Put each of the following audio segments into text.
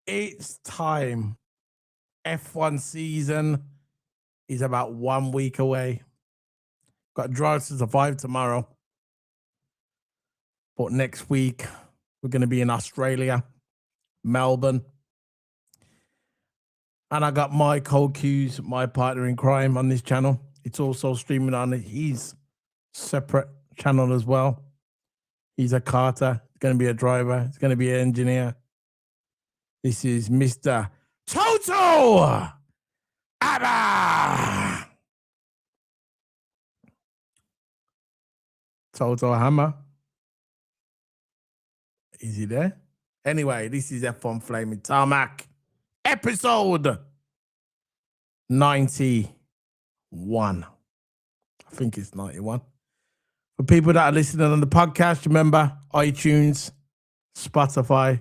it's time. F1 season is about 1 week away. Got Drive to Survive tomorrow. But next week, we're going to be in Australia, Melbourne. And I got my co-Q's, my partner in crime, on this channel. It's also streaming on his separate channel as well. He's a carter. He's going to be a driver. He's going to be an engineer. This is Mr. Toto Abba. Toto Hammer. Is he there? Anyway, this is F1 Flaming Tarmac, episode 91. I think it's 91. For people that are listening on the podcast, remember iTunes, Spotify,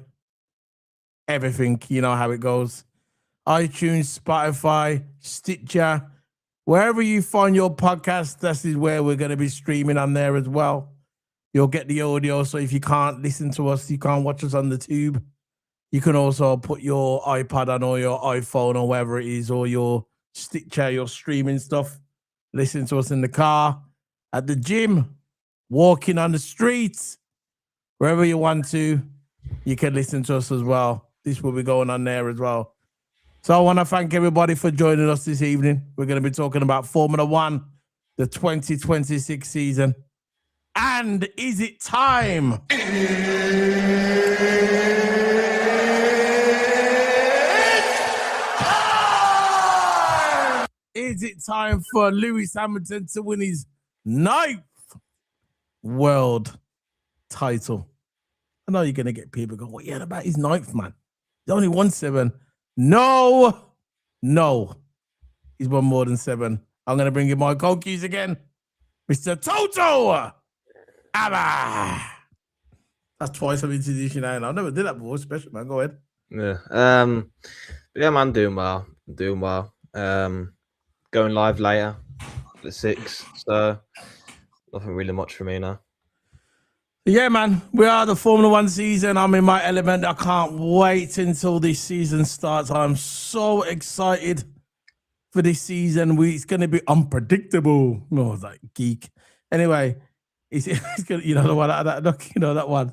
everything. You know how it goes. iTunes, Spotify, Stitcher, wherever you find your podcast, this is where we're going to be streaming on there as well. You'll get the audio. So if you can't listen to us, you can't watch us on the tube, you can also put your iPad on or your iPhone or wherever it is, or your Stitcher, your streaming stuff. Listen to us in the car, at the gym, walking on the streets, wherever you want to, you can listen to us as well. This will be going on there as well. So I want to thank everybody for joining us this evening. We're going to be talking about Formula One, the 2026 season. And is it time? Is it time for Lewis Hamilton to win his 9th world title? I know you're going to get people going, what you had about his 9th, man? He only won 7. No. He's won more than 7. I'm going to bring in my co-Q's again. Mr. Toto Abba. That's twice I've introduced you now. I never did that before, special, man. Go ahead. Yeah. Yeah, man, doing well. Going live later at 6. So nothing really much for me now. Yeah, man, we are the Formula One season. I'm in my element. I can't wait until this season starts. I'm so excited for this season. It's going to be unpredictable. Oh, that geek. Anyway, it's gonna, you know the one you know that one.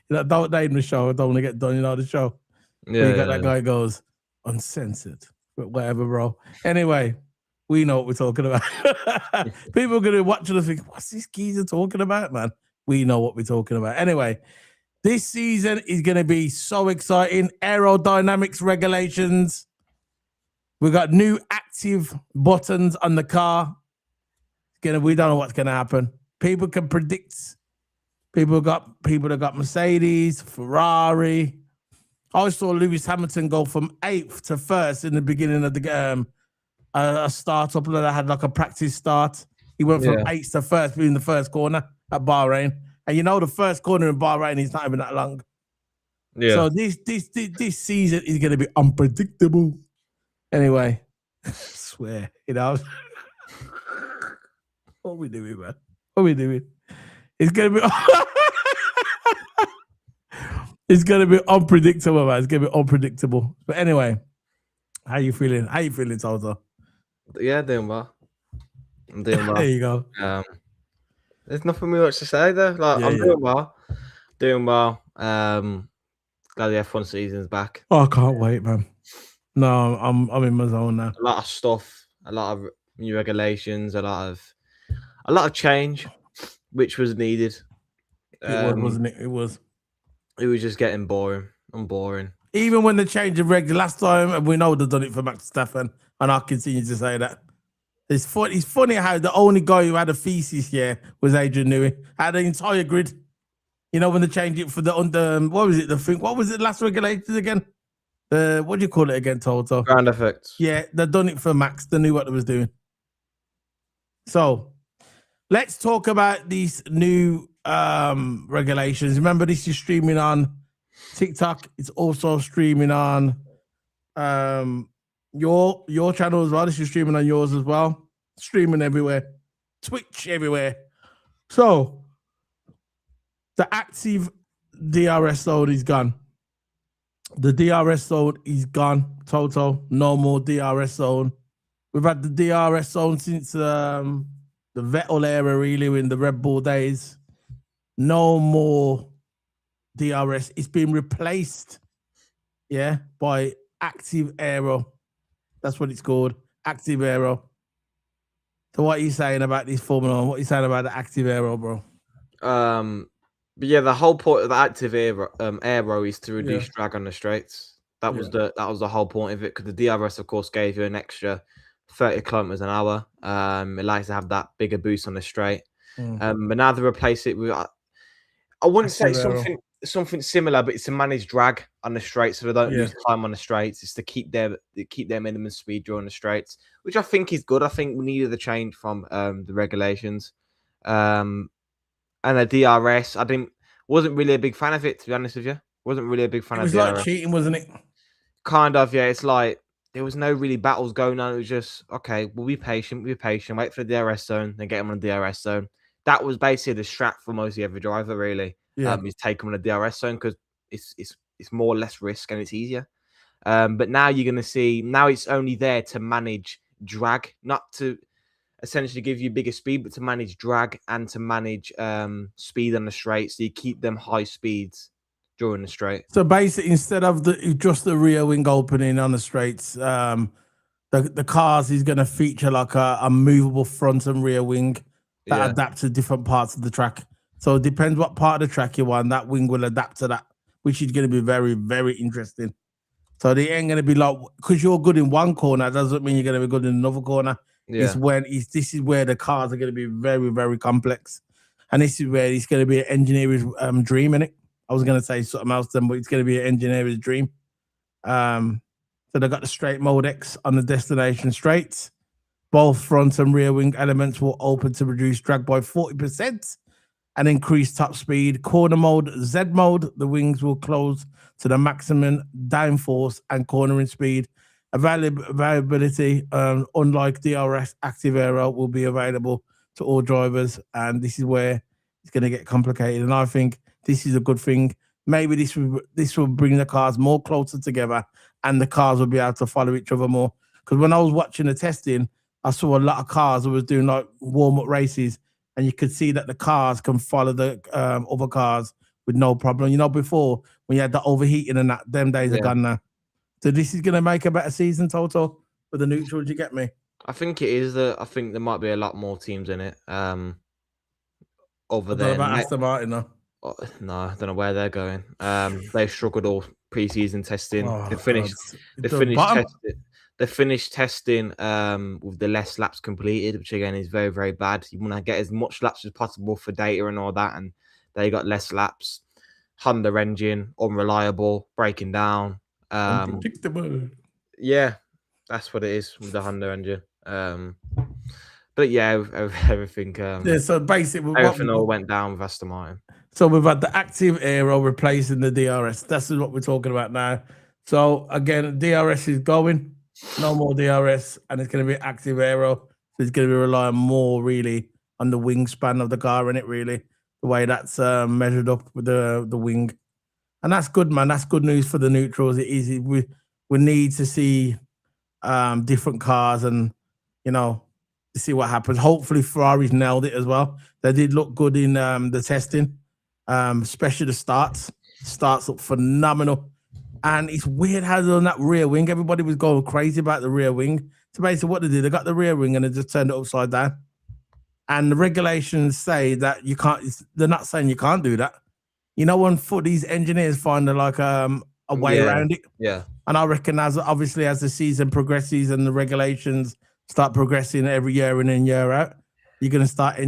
You know, don't name the show. I don't want to get done. You know the show. Yeah, you got that guy goes uncensored, but whatever, bro. Anyway, we know what we're talking about. People are going to watch and think, what's this geezer talking about, man? We know what we're talking about. Anyway, this season is going to be so exciting. Aerodynamics regulations. We got new active buttons on the car. We don't know what's going to happen. People can predict. People that got Mercedes, Ferrari. I saw Lewis Hamilton go from 8th to 1st in the beginning of the a startup that had like a practice start. He went from 8th to 1st in the first corner at Bahrain. And you know the first corner in Bahrain is not even that long. Yeah. So this season is going to be unpredictable. Anyway, I swear, you know. What are we doing, man? What are we doing? It's going to be... It's going to be unpredictable, man. It's going to be unpredictable. But anyway, how you feeling? How you feeling, Toto? Yeah, doing well. I'm doing well. There you go. There's nothing much to say there. Like I'm doing well. Glad the F1 season's back. Oh, I can't wait, man. No, I'm in my zone now. A lot of stuff, a lot of new regulations, a lot of change, which was needed. It was, wasn't it? It was. It was just getting boring. I'm boring. Even when they changed the reg last time, and we know they've done it for Max Verstappen, and I'll continue to say that. It's funny how the only guy who had a thesis here was Adrian Newey. Had the entire grid. You know, when they changed it for the what was it? What was it? Last regulations again? What do you call it again, Toto? Ground effects. Yeah, they've done it for Max. They knew what they was doing. So let's talk about these new regulations. Remember, this is streaming on TikTok. It's also streaming on your channel as well. This is streaming on yours as well. Streaming everywhere. Twitch everywhere. So the active DRS load is gone. The DRS zone is gone. Total. No more DRS zone. We've had the DRS zone since the Vettel era, really, in the Red Bull days. No more DRS. It's been replaced, by active aero. That's what it's called, active aero. So what are you saying about this Formula One? What are you saying about the active aero, bro? But yeah, the whole point of the active aero is to reduce drag on the straights. That was the whole point of it, because the DRS, of course, gave you an extra 30 kilometers an hour. It likes to have that bigger boost on the straight. But now they replace it with, I wouldn't say something similar, but it's to manage drag on the straight, so they don't lose time on the straights. It's to keep their minimum speed during the straights, which I think is good. I think we needed the change from the regulations. And the DRS, wasn't really a big fan of it, to be honest with you. Wasn't really a big fan of DRS. It was like cheating, wasn't it? Kind of, yeah. It's like there was no really battles going on. It was just, okay, we'll be patient, wait for the DRS zone, then get them on the DRS zone. That was basically the strat for mostly every driver, really. Is take them on the DRS zone, because it's more or less risk and it's easier. But now you're going to see, now it's only there to manage drag, not to essentially give you bigger speed, but to manage drag and to manage speed on the straight, so you keep them high speeds during the straight. So basically, instead of just the rear wing opening on the straights, the cars is going to feature like a movable front and rear wing that adapt to different parts of the track. So it depends what part of the track you want, that wing will adapt to that, which is going to be very, very interesting. So they ain't going to be like, because you're good in one corner doesn't mean you're going to be good in another corner. This is where the cars are going to be very, very complex, and this is where it's going to be an engineer's dream in it. I was going to say something else then, but it's going to be an engineer's dream. So they've got the straight mode X on the destination straights. Both front and rear wing elements will open to reduce drag by 40% and increase top speed. Corner mode, Z mode, the wings will close to the maximum downforce and cornering speed. Availability, unlike DRS, active aero will be available to all drivers, and this is where it's going to get complicated. And I think this is a good thing. Maybe this will bring the cars more closer together, and the cars will be able to follow each other more. Because when I was watching the testing, I saw a lot of cars that was doing like warm-up races, and you could see that the cars can follow the other cars with no problem. You know, before when you had the overheating and that, them days are gone now. So this is going to make a better season total for the neutrals. You get me? I think it is. I think there might be a lot more teams in it. Other than about Aston Martin, though. No, I don't know where they're going. They've struggled all pre-season testing. They finished testing with the less laps completed, which again is very, very bad. You want to get as much laps as possible for data and all that, and they got less laps. Honda engine unreliable, breaking down. Unpredictable. Yeah, that's what it is with the Honda engine. But yeah, everything. So basically, everything all went down with Aston Martin. So we've had the active aero replacing the DRS. That's what we're talking about now. So again, DRS is going. No more DRS, and it's going to be active aero. So it's going to be relying more really on the wingspan of the car, in it really, the way that's measured up with the wing. And that's good, man. That's good news for the neutrals. It is. We need to see different cars, and to see what happens. Hopefully, Ferrari's nailed it as well. They did look good in the testing, especially the starts. Starts look phenomenal, and it's weird how on that rear wing, everybody was going crazy about the rear wing. So basically, what they did, they got the rear wing and they just turned it upside down. And the regulations say that you can't. They're not saying you can't do that. When these engineers find a way around it. Yeah. And I reckon as the season progresses and the regulations start progressing every year in and year out, you're gonna start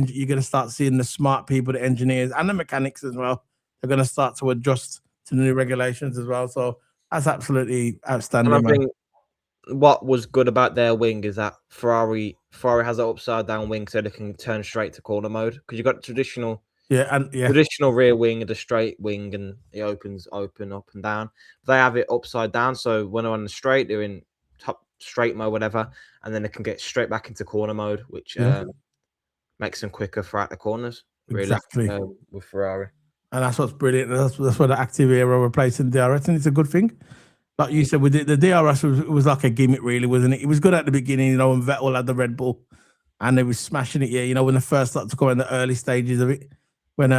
seeing the smart people, the engineers and the mechanics as well. They're gonna start to adjust to the new regulations as well. So that's absolutely outstanding. And I think what was good about their wing is that Ferrari has an upside down wing, so they can turn straight to corner mode, because you've got traditional rear wing and the straight wing, and it opens open up and down. They have it upside down, so when they're on the straight, they're in top straight mode, whatever, and then they can get straight back into corner mode, which makes them quicker throughout the corners. Really, exactly with Ferrari. And that's what's brilliant. That's what the active era replacing the DRS, and it's a good thing. Like you said, with the DRS was like a gimmick, really, wasn't it? It was good at the beginning, you know, when Vettel had the Red Bull, and they were smashing it. Yeah, you know, when they first started to go in the early stages of it, when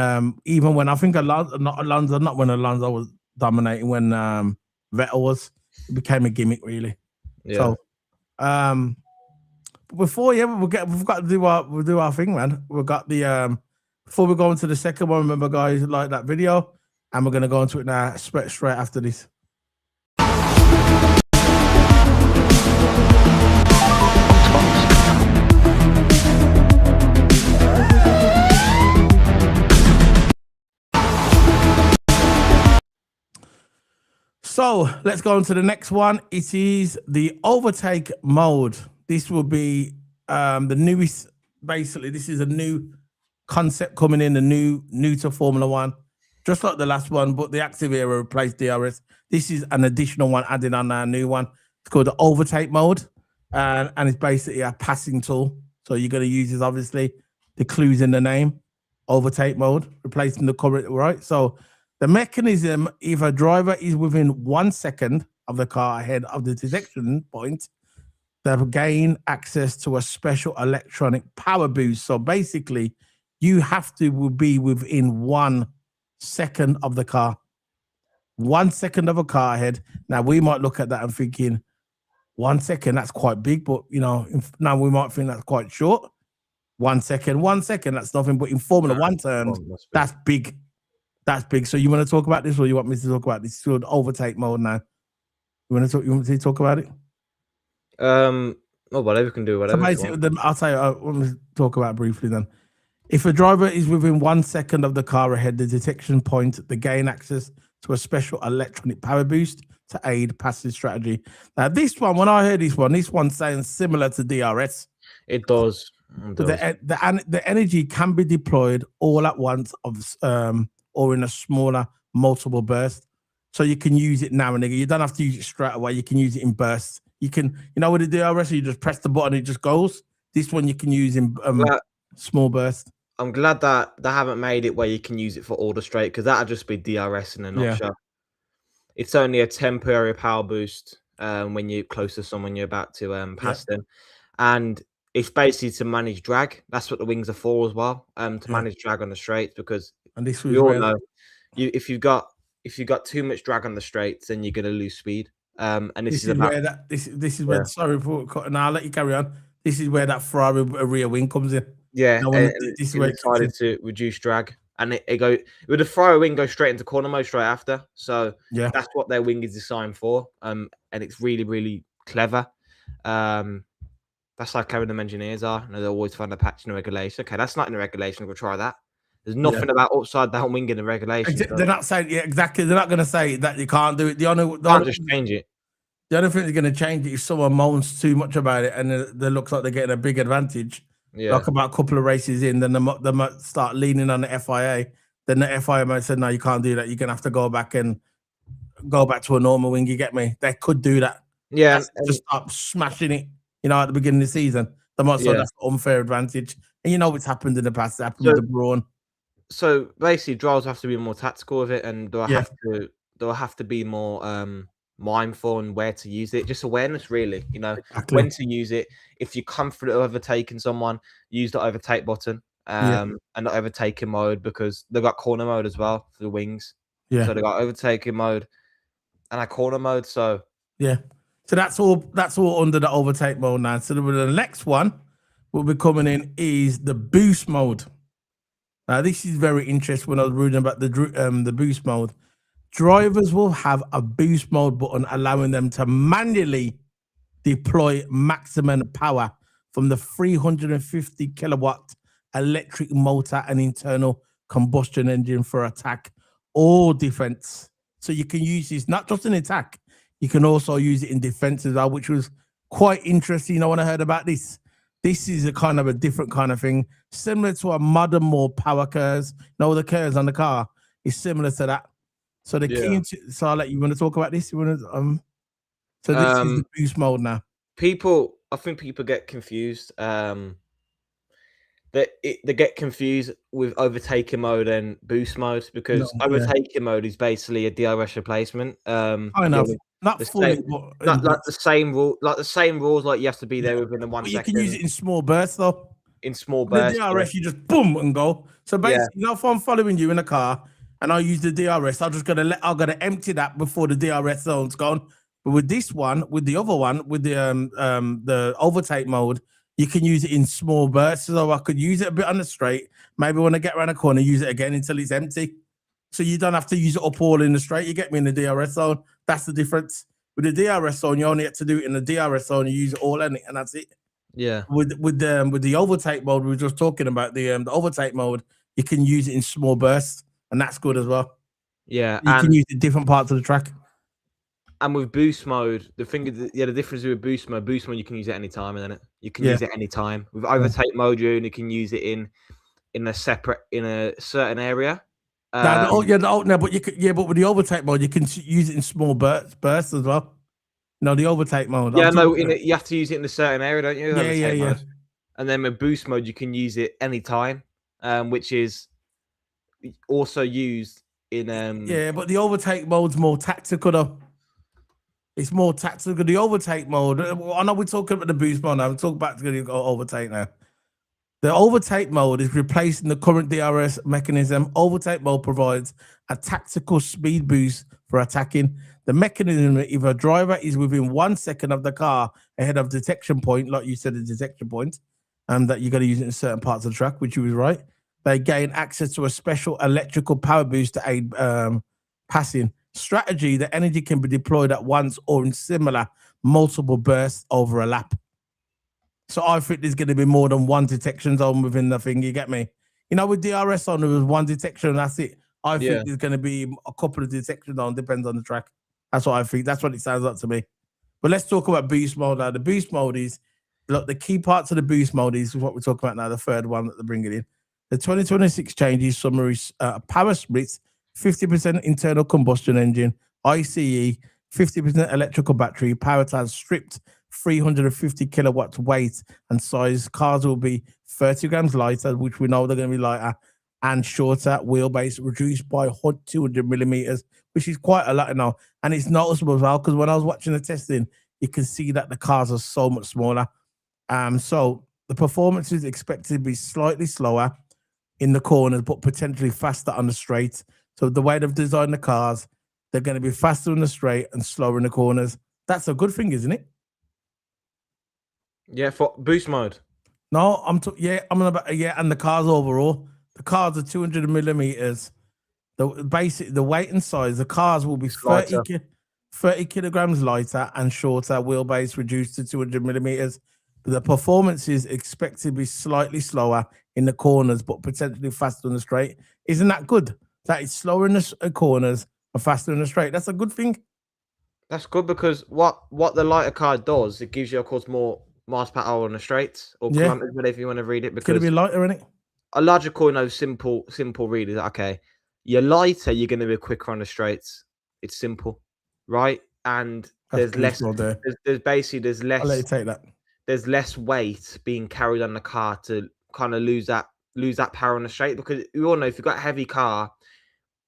even when I think not when Alonso was dominating, when Vettel was, it became a gimmick, really. Yeah. So before we've got to do our thing, man. We've got the before we go into the second one. Remember, guys, like that video, and we're gonna go into it now straight after this. So let's go on to the next one. It is the overtake mode. This will be the newest. Basically, this is a new concept coming in, the new to Formula One, just like the last one, but the active era replaced DRS. This is an additional one added on our new one. It's called the overtake mode, and it's basically a passing tool. So you're going to use is obviously the clues in the name, overtake mode, replacing the current, right? So the mechanism, if a driver is within 1 second of the car ahead of the detection point, they gain access to a special electronic power boost. So basically, you have to be within 1 second of the car. 1 second of a car ahead. Now, we might look at that and thinking, 1 second, that's quite big, but, you know, now we might think that's quite short. 1 second, that's nothing. But in Formula One terms, that's big. That's big. So you want to talk about this, or you want me to talk about this? It's called overtake mode now. You want to talk about it? Oh, whatever, we can do whatever. So basically, I'll tell you. I want to talk about it briefly then. If a driver is within 1 second of the car ahead, the detection point, they gain access to a special electronic power boost to aid passive strategy. Now, this one, when I heard this one sounds similar to DRS. It does. The energy can be deployed all at once or in a smaller multiple burst. So you can use it now and again. You don't have to use it straight away. You can use it in bursts. You can, you know, with the DRS, you just press the button, it just goes. This one you can use in small bursts. I'm glad that they haven't made it where you can use it for all the straight, because that'd just be DRS in a nutshell. It's only a temporary power boost when you're close to someone you're about to pass them. And it's basically to manage drag. That's what the wings are for as well, to manage drag on the straights, because we all know if you've got too much drag on the straights, then you're going to lose speed. And this is about, where this is where, sorry for cutting. I'll let you carry on. This is where that Ferrari rear wing comes in. Yeah, this is where it decided to reduce drag, and it go with the Ferrari wing go straight into corner mode straight after. So that's what their wing is designed for. And it's really, really clever. That's like how them engineers are. And they always find a patch in the regulation. Okay, that's not in the regulation. We'll try that. There's nothing about upside down wing in the regulation. They're not saying exactly. They're not going to say that you can't do it. Can't just change it. The only thing they're going to change it if someone moans too much about it, and they looks like they're getting a big advantage. Like about a couple of races in, then they might start leaning on the FIA. Then the FIA might say, "No, you can't do that. You're going to have to go back to a normal wing." You get me? They could do that. Yeah, just start smashing it. You know, at the beginning of the season, they might say that's an unfair advantage. And you know what's happened in the past. It happened with the Brawn. So basically, drivers have to be more tactical with it, and they'll have to be more mindful and where to use it. Just awareness, really. You know, when to use it. If you're comfortable overtaking someone, use the overtake button and not overtaking mode, because they've got corner mode as well for the wings. So they've got overtaking mode and a corner mode. So so that's all under the overtake mode now. So the next one will be coming in is the boost mode. Now this is very interesting. When I was reading about the boost mode, drivers will have a boost mode button allowing them to manually deploy maximum power from the 350 kilowatt electric motor and internal combustion engine for attack or defense. So you can use this not just in attack, you can also use it in defense as well, which was quite interesting. You know, when I heard about this is a kind of a different kind of thing, similar to a modern more power curves. You know, the curves on the car is similar to that. So the key so I'll let you want to talk about this. You want to so this is the boost mode now. I think people get confused. they get confused with overtaking mode and boost mode, because overtaking mode is basically a DRS replacement. Kind of, not fully, but not like the same rules. Like you have to be there within the 1 second. You can use it in small bursts though. In small bursts, the DRS, you just boom and go. So basically, if I'm following you in a car and I use the DRS, I'm gonna empty that before the DRS zone's gone. But with this one, with the other one, with the overtake mode, you can use it in small bursts. So I could use it a bit on the straight. Maybe when I get around a corner, use it again until it's empty. So you don't have to use it up all in the straight. You get me in the DRS zone. That's the difference. With the DRS zone, you only have to do it in the DRS zone. You use it all in it, and that's it. Yeah. With the overtake mode, we were just talking about the overtake mode. You can use it in small bursts, and that's good as well. Yeah, you can use it in different parts of the track. And with boost mode, the thing is, the difference with boost mode you can use it any time, isn't it? You can use it any time. With overtake mode, you only can use it in a certain area. But you can, but with the overtake mode, you can use it in small bursts as well. No, the overtake mode. Yeah, no, you have to use it in a certain area, don't you? Yeah. And then with boost mode, you can use it anytime, which is also used in Yeah, but the overtake mode's more tactical though. It's more tactical. The overtake mode. I know we're talking about the boost mode now. We're talking about the overtake now. The overtake mode is replacing the current DRS mechanism. Overtake mode provides a tactical speed boost for attacking. The mechanism, if a driver is within 1 second of the car ahead of detection point, like you said, the detection point, and that you're going to use it in certain parts of the track, which you was right, they gain access to a special electrical power boost to aid passing. Strategy, the energy can be deployed at once or in similar multiple bursts over a lap. So I think there's going to be more than one detection zone within the thing. You get me? You know, with DRS on, there was one detection and that's it. I think there's going to be a couple of detection zones, depends on the track. That's what I think. That's what it sounds like to me. But let's talk about boost mode now. The boost mode is, look, the key parts of the boost mode is what we're talking about now, the third one that they're bringing in. The 2026 changes summary power splits, 50% internal combustion engine, ICE, 50% electrical battery, power plant stripped, 350 kilowatts weight and size. Cars will be 30 grams lighter, which we know they're going to be lighter, and shorter wheelbase, reduced by 200 millimeters, which is quite a lot now. And it's noticeable as well, because when I was watching the testing, you can see that the cars are so much smaller. So the performance is expected to be slightly slower in the corners, but potentially faster on the straight. So the way they've designed the cars, they're going to be faster in the straight and slower in the corners. That's a good thing, isn't it? Yeah, for boost mode. No, and the cars overall. The cars are 200 millimeters. The weight and size, the cars will be 30 kilograms lighter and shorter, wheelbase reduced to 200 millimeters. The performance is expected to be slightly slower in the corners, but potentially faster in the straight. Isn't that good? That it's slower in the corners and faster in the straight. That's a good thing. That's good, because what the lighter car does, it gives you, of course, more miles per hour on the straights, or kilometers, whatever you want to read it. Because it's going to be lighter, isn't it? A logical, simple read is, okay, you're lighter, you're going to be quicker on the straights. It's simple, right? And there's less. There's less. I'll let you take that. There's less weight being carried on the car to kind of lose that power on the straight, because you all know if you've got a heavy car,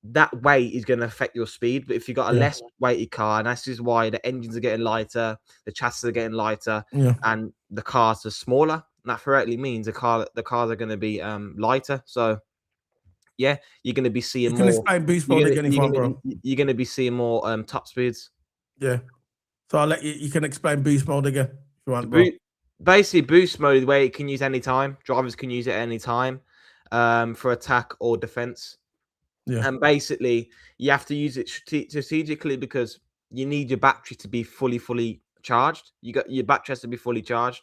that weight is going to affect your speed. But if you've got a less weighted car, and that's just why the engines are getting lighter, the chassis are getting lighter, and the cars are smaller. And that theoretically means the cars are going to be lighter. So yeah, you're going to be seeing more. You're going to be seeing more top speeds. Yeah. So I'll let you. You can explain boost mode again if you want, bro. Basically, boost mode, the way it can use any time. Drivers can use it any time, for attack or defense. Yeah. And basically, you have to use it strategically, because you need your battery to be fully charged. Your battery has to be fully charged.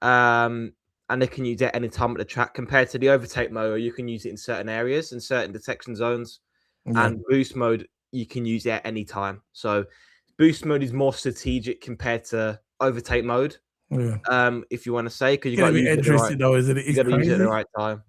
And they can use it any time at the track, compared to the overtake mode, where you can use it in certain areas and certain detection zones. And boost mode, you can use it at any time. So boost mode is more strategic compared to overtake mode. Yeah. If you want to say, because you got to use it at the right time.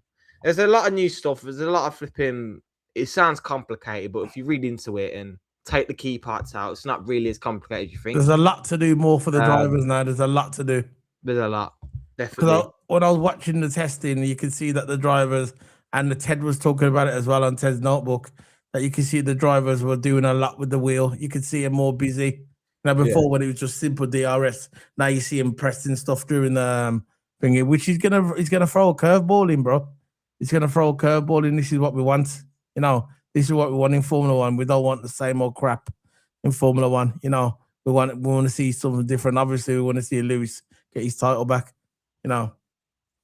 There's a lot of new stuff. There's a lot of flipping. It sounds complicated, but if you read into it and take the key parts out, it's not really as complicated as you think. There's a lot to do more for the drivers now. There's a lot to do. There's a lot, definitely. when I was watching the testing, you can see that the drivers, and the Ted was talking about it as well on Ted's notebook, that you can see the drivers were doing a lot with the wheel. You could see him more busy. Now before when it was just simple DRS, now you see him pressing stuff during the thingy, which he's gonna throw a curveball in, bro. He's gonna throw a curveball in. This is what we want. You know, this is what we want in Formula One. We don't want the same old crap in Formula One. You know, we want to see something different. Obviously, we want to see Lewis get his title back. You know,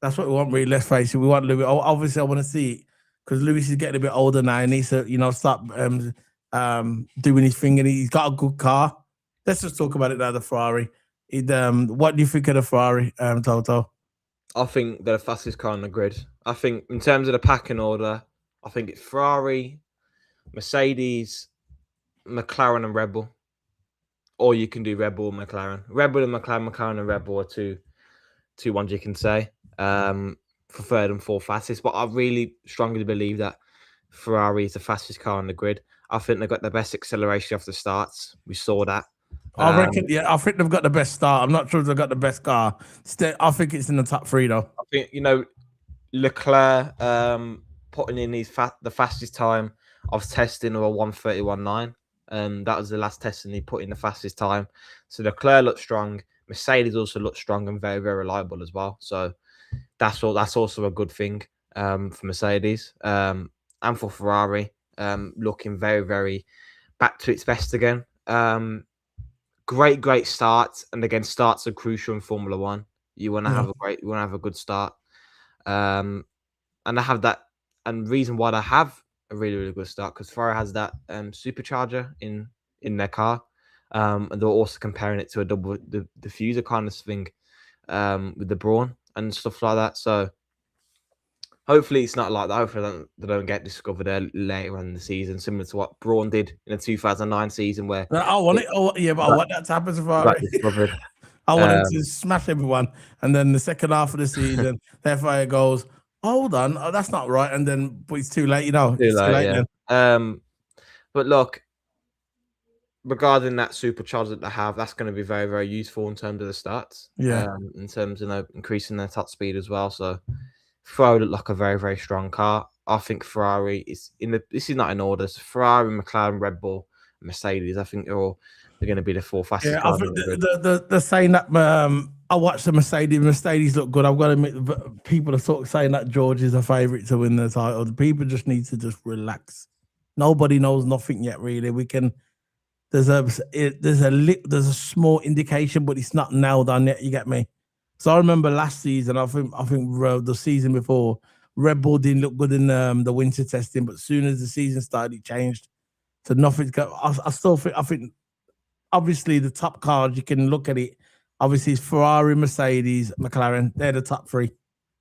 that's what we want, really. Let's face it. We want Lewis. Obviously, I want to see it because Lewis is getting a bit older now. He needs to, start doing his thing, and he's got a good car. Let's just talk about it now. The Ferrari. What do you think of the Ferrari, Toto? I think they're the fastest car on the grid. I think in terms of the packing order, I think it's Ferrari, Mercedes, McLaren, and Red Bull. Or you can do Red Bull and McLaren. Red Bull and McLaren and Red Bull are two ones you can say for third and fourth fastest. But I really strongly believe that Ferrari is the fastest car on the grid. I think they've got the best acceleration off the starts. We saw that. I reckon, I think they've got the best start. I'm not sure if they've got the best car. I think it's in the top three, though. I think, Leclerc putting in the fastest time of testing of a 1:31.9. That was the last testing he put in the fastest time. So Leclerc looked strong. Mercedes also looked strong and very, very reliable as well. So that's also a good thing for Mercedes and for Ferrari, looking very, very back to its best again. Great start, and again, starts are crucial in Formula One. You want to have a good start, and I have that. And reason why they have a really, really good start because Ferrari has that supercharger in their car, and they're also comparing it to a double diffuser kind of thing with the Brawn and stuff like that. So hopefully it's not like that. Hopefully they don't get discovered later on in the season, similar to what Brawn did in the 2009 season where I want it. But I want that to happen to Ferrari. I want him to smash everyone, and then the second half of the season, the FIA goes, "Hold on, that's not right," and then but it's too late. It's too late then. But look, regarding that supercharger that they have, that's going to be very, very useful in terms of the stats. In terms of increasing their top speed as well. So Ferrari look like a very, very strong car. I think Ferrari is this is not in order. So Ferrari, McLaren, Red Bull, Mercedes. I think they're going to be the four fastest cars. I think they're saying that I watched the Mercedes. Mercedes look good. I've got to admit, people are saying that George is a favourite to win the title. The people just need to just relax. Nobody knows nothing yet, really. We can. There's a small indication, but it's not nailed on yet. You get me? So I remember last season. I think the season before, Red Bull didn't look good in the winter testing, but as soon as the season started, it changed. So nothing's got. I still think. I think obviously the top cars you can look at it. Obviously, it's Ferrari, Mercedes, McLaren. They're the top three.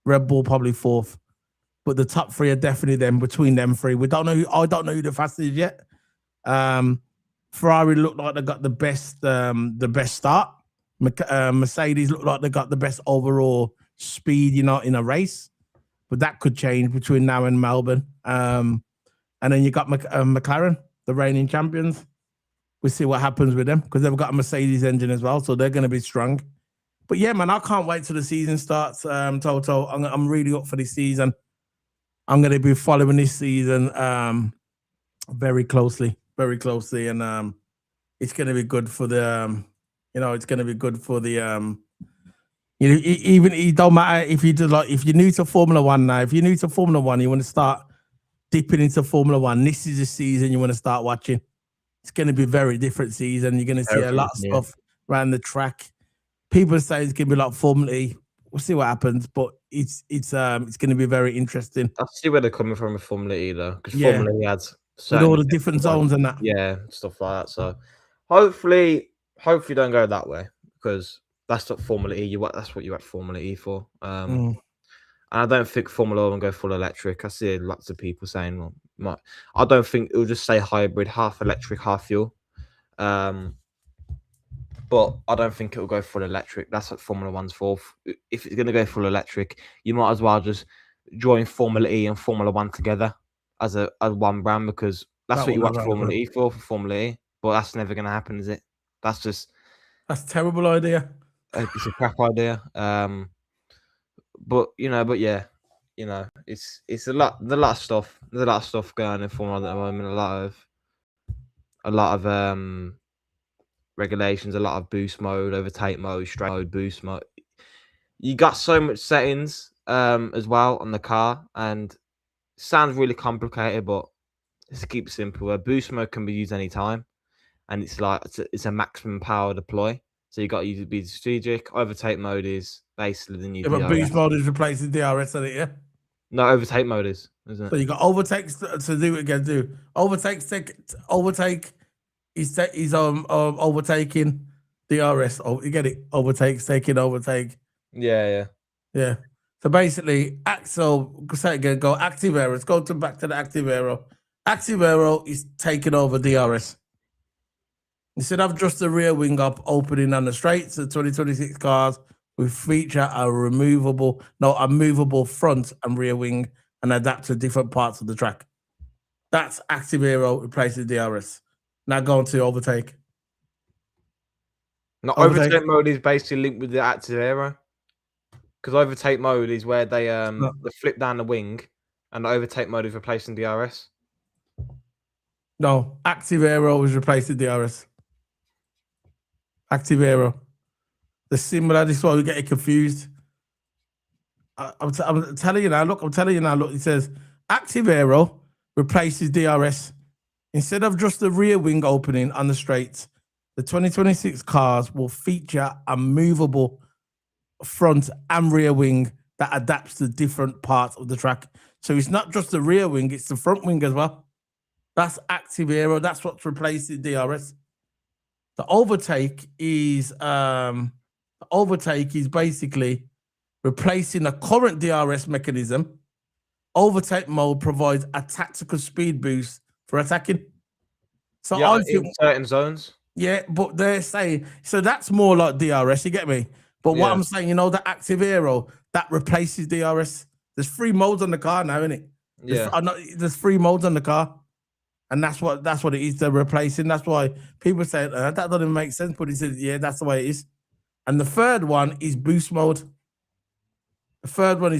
Red Bull probably fourth, but the top three are definitely them. Between them three, we don't know. I don't know who the fastest is yet. Ferrari looked like they got the best start. Mercedes looked like they got the best overall speed, in a race, but that could change between now and Melbourne. And then you got McLaren, the reigning champions. We'll see what happens with them because they've got a Mercedes engine as well, so they're going to be strong. But yeah, man, I can't wait till the season starts. Toto, I'm really up for this season. I'm going to be following this season very closely, and it's going to be good for the. It's going to be good for the. Even it don't matter if you're new to Formula One now. If you're new to Formula One, you want to start dipping into Formula One. This is the season you want to start watching. It's going to be a very different season. You're going to see a lot of stuff around the track. People say it's going to be like Formula E. We'll see what happens, but it's going to be very interesting. I see where they're coming from with Formula E though, because Formula E has with all the different zones and that. Yeah, stuff like that. So hopefully don't go that way because that's not Formula E. That's what you watch Formula E for. And I don't think Formula One go full electric. I see lots of people saying, well, I don't think it'll just say hybrid, half electric, half fuel. But I don't think it'll go full electric. That's what Formula One's for. If it's going to go full electric, you might as well just join Formula E and Formula One together as one brand because that's what you watch Formula E for Formula E. But that's never going to happen, is it? That's a terrible idea. It's a crap idea. but yeah, it's a lot of stuff. There's a lot of stuff going in Formula 1 at the moment. A lot of regulations, a lot of boost mode, overtake mode, straight mode, boost mode. You got so much settings as well on the car, and it sounds really complicated, but let's keep it simple. A boost mode can be used anytime, and it's a maximum power deploy. So you got to be strategic. Overtake mode is basically the new Yeah, but DRS. boost mode is replacing DRS, isn't it? Yeah. No, overtake mode is, isn't it? So you got overtakes to do it again. Do overtake is overtaking DRS. Oh, you get it? Overtakes, taking overtake. Yeah. So basically, say it again. Go active arrows. Back to the active arrow. Active arrow is taking over DRS. Instead of just the rear wing up opening on the straights, the 2026 cars will feature a movable front and rear wing and adapt to different parts of the track. That's active aero replaces DRS. Now going to overtake. No, overtake mode is basically linked with the active aero. Because overtake mode is where they flip down the wing, and the overtake mode is replacing DRS. No, active aero is replacing DRS. Active aero. The similar. This is why we get confused. I'm telling you now. Look, It says active aero replaces DRS. Instead of just the rear wing opening on the straights, the 2026 cars will feature a movable front and rear wing that adapts to different parts of the track. So it's not just the rear wing, it's the front wing as well. That's active aero. That's what's replacing DRS. The overtake is basically replacing a current DRS mechanism. Overtake mode provides a tactical speed boost for attacking. So yeah, in certain zones. Yeah, but they're saying so that's more like DRS. You get me? But what I'm saying, the active aero that replaces DRS. There's 3 modes on the car now, isn't it? There's 3 modes on the car. And that's what it is. They're replacing. That's why people say that doesn't make sense. But he says, yeah, that's the way it is. And the third one is boost mode. And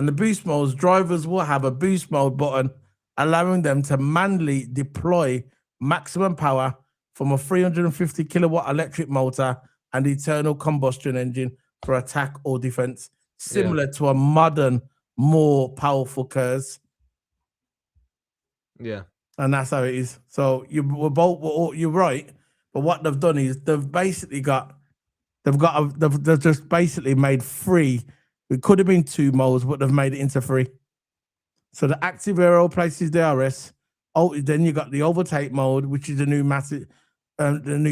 the boost modes, drivers will have a boost mode button, allowing them to manually deploy maximum power from a 350 kilowatt electric motor and internal combustion engine for attack or defense, similar to a modern, more powerful cars. Yeah. And that's how it is. So you're right. But what they've done is they've just basically made 3. It could have been 2 modes, but they've made it into 3. So the active aero places DRS. Then you got the overtake mode, which is the new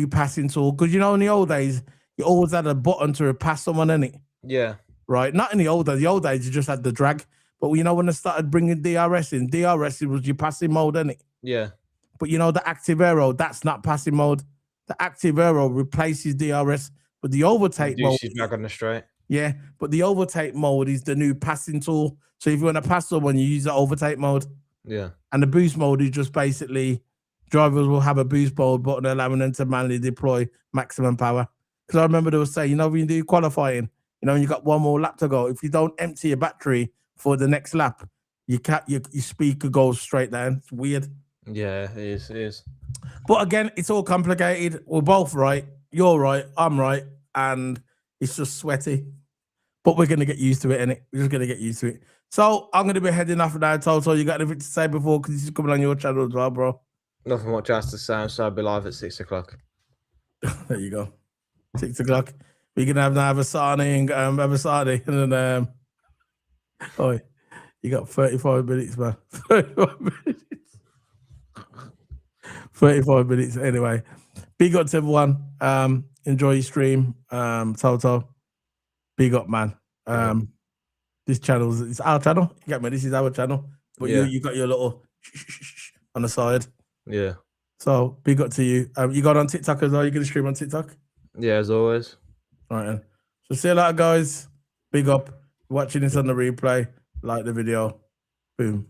passing tool. Because in the old days, you always had a button to pass someone, innit? Yeah. Right. Not in the old days. The old days you just had the drag. But when they started bringing DRS in, DRS was your passing mode, innit? Yeah. But the active aero, that's not passing mode. The active aero replaces DRS, but the overtake mode. Back on the straight. Yeah, but the overtake mode is the new passing tool. So if you want to pass someone, you use the overtake mode. Yeah. And the boost mode is just basically drivers will have a boost mode button allowing them to manually deploy maximum power. Because I remember they were saying, when you do qualifying, when you got one more lap to go, if you don't empty your battery for the next lap, your speaker goes straight down. It's weird. Yeah, it is. But again, it's all complicated. We're both right. You're right. I'm right. And it's just sweaty. But we're going to get used to it, innit? We're just going to get used to it. So I'm going to be heading off now, Toto. You got anything to say before? Because this is coming on your channel as well, bro. Nothing much else to say. So I'll be live at 6 o'clock. There you go. 6 o'clock. We're going to have a signing, and then, you got 35 minutes, man. 35 minutes. 35 minutes. Anyway, big up to everyone. Enjoy your stream. Toto. Big up, man. This channel it's our channel. You get me? This is our channel. But you got your little on the side. Yeah. So big up to you. You got on TikTok as well? You gonna stream on TikTok? Yeah, as always. All right then. So see you later, guys. Big up. Watching this on the replay. Like the video. Boom.